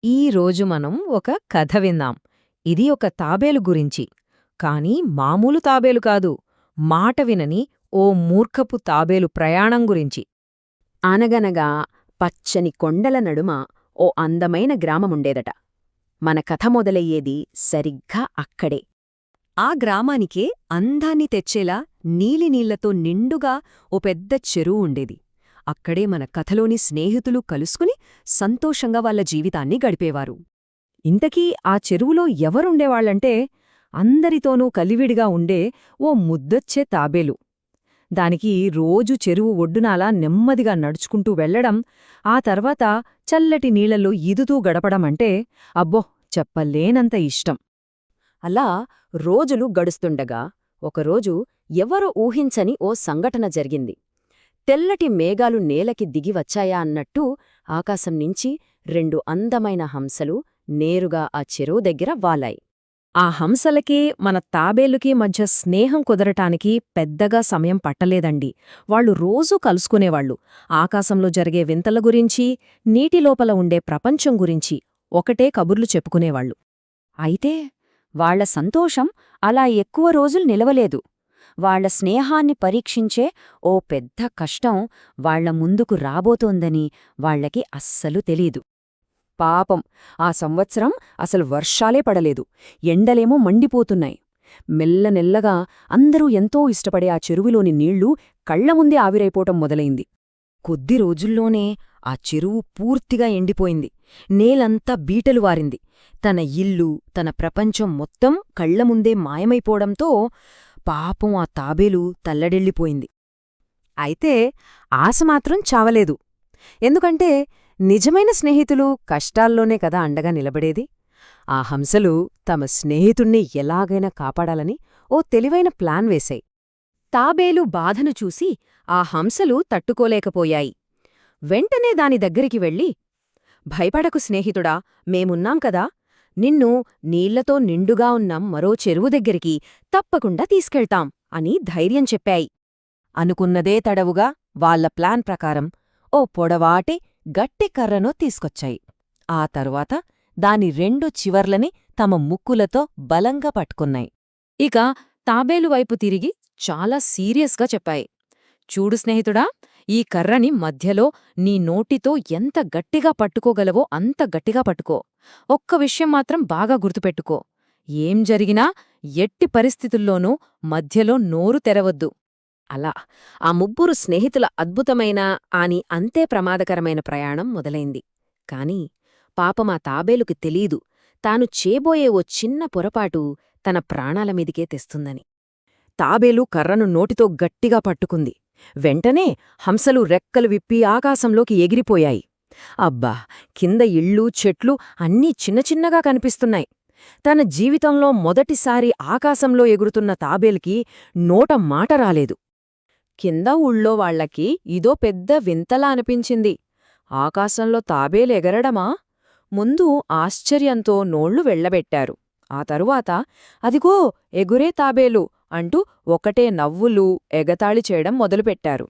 ఈ రోజు మనం ఒక కథ విందాం. ఇది ఒక తాబేలు గురించి. కానీ మామూలు తాబేలు కాదు. మాట వినని ఓ మూర్ఖపు తాబేలు ప్రయాణం గురించి. అనగనగా పచ్చని కొండల నడుమ ఓ అందమైన గ్రామముండేదట. మన కథ మొదలయ్యేది సరిగ్గా అక్కడే. ఆ గ్రామానికే అందాన్ని తెచ్చేలా నీలినీళ్లతో నిండుగా ఓ పెద్ద చెరువు ఉండేది. అక్కడే మన కథలోని స్నేహితులు కలుసుకుని సంతోషంగా వాళ్ళ జీవితాన్ని గడిపేవారు. ఇంతకీ ఆ చెరువులో ఎవరుండేవాళ్లంటే అందరితోనూ కలివిడిగా ఉండే ఓ ముద్దొచ్చే తాబేలు. దానికి రోజు చెరువు ఒడ్డునాలా నెమ్మదిగా నడుచుకుంటూ వెళ్లడం, ఆ తర్వాత చల్లటి నీళ్లలో ఈదుతూ గడపడమంటే అబ్బో చెప్పలేనంత ఇష్టం. అలా రోజులు గడుస్తుండగా ఒకరోజు ఎవరో ఊహించని ఓ సంఘటన జరిగింది. తెల్లటి మేఘాలు నేలకి దిగివచ్చాయా అన్నట్టు ఆకాశం నుంచి 2 అందమైన హంసలు నేరుగా ఆ చెరువు దగ్గర వాలాయి. ఆ హంసలకి మన తాబేలుకి మధ్య స్నేహం కుదరటానికి పెద్దగా సమయం పట్టలేదండి. వాళ్లు రోజూ కలుసుకునేవాళ్లు. ఆకాశంలో జరిగే వింతల గురించి, నీటిలోపల ఉండే ప్రపంచం గురించి ఒకటే కబుర్లు చెప్పుకునేవాళ్లు. అయితే వాళ్ల సంతోషం అలా ఎక్కువ రోజులు నిలవలేదు. వాళ్ల స్నేహాన్ని పరీక్షించే ఓ పెద్ద కష్టం వాళ్ల ముందుకు రాబోతోందని వాళ్లకి అస్సలు తెలీదు. పాపం, ఆ సంవత్సరం అసలు వర్షాలే పడలేదు. ఎండలేమో మండిపోతున్నాయి. మెల్లనెల్లగా అందరూ ఎంతో ఇష్టపడే ఆ చెరువులోని నీళ్లు కళ్లముందే ఆవిరైపోవటం మొదలైంది. కొద్ది రోజుల్లోనే ఆ చెరువు పూర్తిగా ఎండిపోయింది. నేలంతా బీటలు వారింది. తన ఇల్లు, తన ప్రపంచం మొత్తం కళ్లముందే మాయమైపోవడంతో పాపం ఆ తాబేలు తల్లడెళ్ళిపోయింది. అయితే ఆశ మాత్రం చావలేదు. ఎందుకంటే నిజమైన స్నేహితులు కష్టాల్లోనే కదా అండగా నిలబడేది. ఆ హంసలు తమ స్నేహితుణ్ణి ఎలాగైనా కాపాడాలని ఓ తెలివైన ప్లాన్ వేశాయి. తాబేలు బాధను చూసి ఆ హంసలు తట్టుకోలేకపోయాయి. వెంటనే దాని దగ్గరికి వెళ్ళి, భయపడకు స్నేహితుడా, మేమున్నాం కదా, నిన్ను నీళ్లతో నిండుగా ఉన్న మరో చెరువు దగ్గరికి తప్పకుండా తీసుకెళ్తాం అని ధైర్యం చెప్పాయి. అనుకున్నదే తడవుగా వాళ్ల ప్లాన్ ప్రకారం ఓ పొడవాటి గట్టి కర్రను తీసుకొచ్చాయి. ఆ తరువాత దాని 2 చివర్లని తమ ముక్కులతో బలంగా పట్టుకున్నాయి. ఇక తాబేలు వైపు తిరిగి చాలా సీరియస్గా చెప్పాయి. చూడు స్నేహితుడా, ఈ కర్రని మధ్యలో నీ నోటితో ఎంత గట్టిగా పట్టుకోగలవో అంత గట్టిగా పట్టుకో. ఒక్క విషయం మాత్రం బాగా గుర్తుపెట్టుకో. ఏం జరిగినా ఎట్టి పరిస్థితుల్లోనూ మధ్యలో నోరు తెరవద్దు. అలా ఆ ముగ్గురు స్నేహితుల అద్భుతమైన ఆని అంతే ప్రమాదకరమైన ప్రయాణం మొదలైంది. కాని పాపమా తాబేలుకి తెలీదు, తాను చేబోయే ఓ చిన్న పొరపాటు తన ప్రాణాల మీదికే తెస్తుందని. తాబేలు కర్రను నోటితో గట్టిగా పట్టుకుంది. వెంటనే హంసలు రెక్కలు విప్పి ఆకాశంలోకి ఎగిరిపోయాయి. అబ్బా, కింద ఇళ్ళు, చెట్లు అన్నీ చిన్నచిన్నగా కనిపిస్తున్నాయి. తన జీవితంలో మొదటిసారి ఆకాశంలో ఎగురుతున్న తాబేలుకి నోట మాట రాలేదు. కింద ఊళ్ళో వాళ్లకి ఇదో పెద్ద వింతలా అనిపించింది. ఆకాశంలో తాబేలు ఎగరడమా? ముందు ఆశ్చర్యంతో నోళ్లు వెళ్లబెట్టారు. ఆ తరువాత అదిగో ఎగురే తాబేలు అంటూ ఒకటే నవ్వులు, ఎగతాళి చేయడం మొదలుపెట్టారు.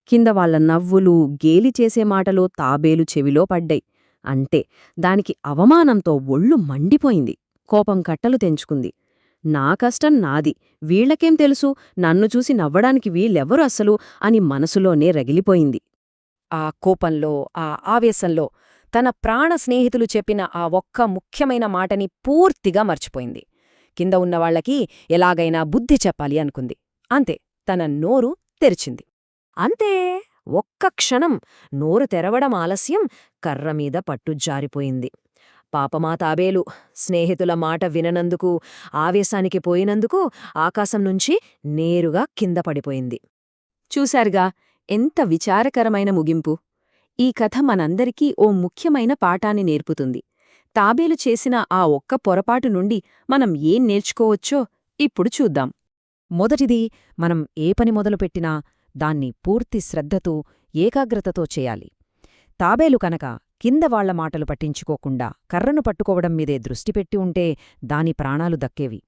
కింద వాళ్ల నవ్వులు, గేలిచేసే మాటలు తాబేలు చెవిలో పడ్డాయి. అంటే దానికి అవమానంతో ఒళ్ళు మండిపోయింది. కోపం కట్టలు తెంచుకుంది. నా కష్టం నాది, వీళ్లకేం తెలుసు, నన్ను చూసి నవ్వడానికి వీళ్ళెవరు అసలు అని మనసులోనే రగిలిపోయింది. ఆ కోపంలో, ఆ ఆవేశంలో తన ప్రాణ స్నేహితులు చెప్పిన ఆ ఒక్క ముఖ్యమైన మాటని పూర్తిగా మర్చిపోయింది. కింద ఉన్నవాళ్లకి ఎలాగైనా బుద్ధి చెప్పాలి అనుకుంది. అంతే, తన నోరు తెరిచింది. అంతే, ఒక్క క్షణం నోరు తెరవడం ఆలస్యం, కర్రమీద పట్టు జారిపోయింది. పాపమా తాబేలు స్నేహితుల మాట విననందుకు, ఆవేశానికి పోయినందుకు ఆకాశం నుంచి నేరుగా కింద పడిపోయింది. చూశారుగా, ఎంత విచారకరమైన ముగింపు! ఈ కథ మనందరికీ ఓ ముఖ్యమైన పాఠాన్ని నేర్పుతుంది. తాబేలు చేసిన ఆ ఒక్క పొరపాటు నుండి మనం ఏం నేర్చుకోవచ్చో ఇప్పుడు చూద్దాం. మొదటిది, మనం ఏ పని మొదలుపెట్టినా దాన్ని పూర్తి శ్రద్ధతో, ఏకాగ్రతతో చేయాలి. తాబేలు కనుక కింద వాళ్ల మాటలు పట్టించుకోకుండా కర్రను పట్టుకోవడం మీదే దృష్టిపెట్టి ఉంటే దాని ప్రాణాలు దక్కేవి.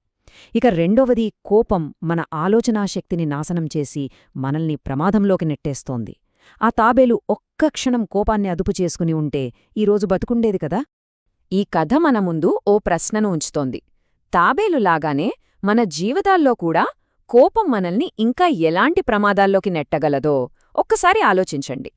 ఇక రెండవది, కోపం మన ఆలోచనాశక్తిని నాశనం చేసి మనల్ని ప్రమాదంలోకి నెట్టేస్తోంది. ఆ తాబేలు ఒక్క క్షణం కోపాన్ని అదుపు చేసుకుని ఉంటే ఈరోజు బతుకుండేది కదా. ఈ కథ మన ముందు ఓ ప్రశ్నను ఉంచుతోంది. తాబేలులాగానే మన జీవితాల్లో కూడా కోపం మనల్ని ఇంకా ఎలాంటి ప్రమాదాల్లోకి నెట్టగలదో ఒక్కసారి ఆలోచించండి.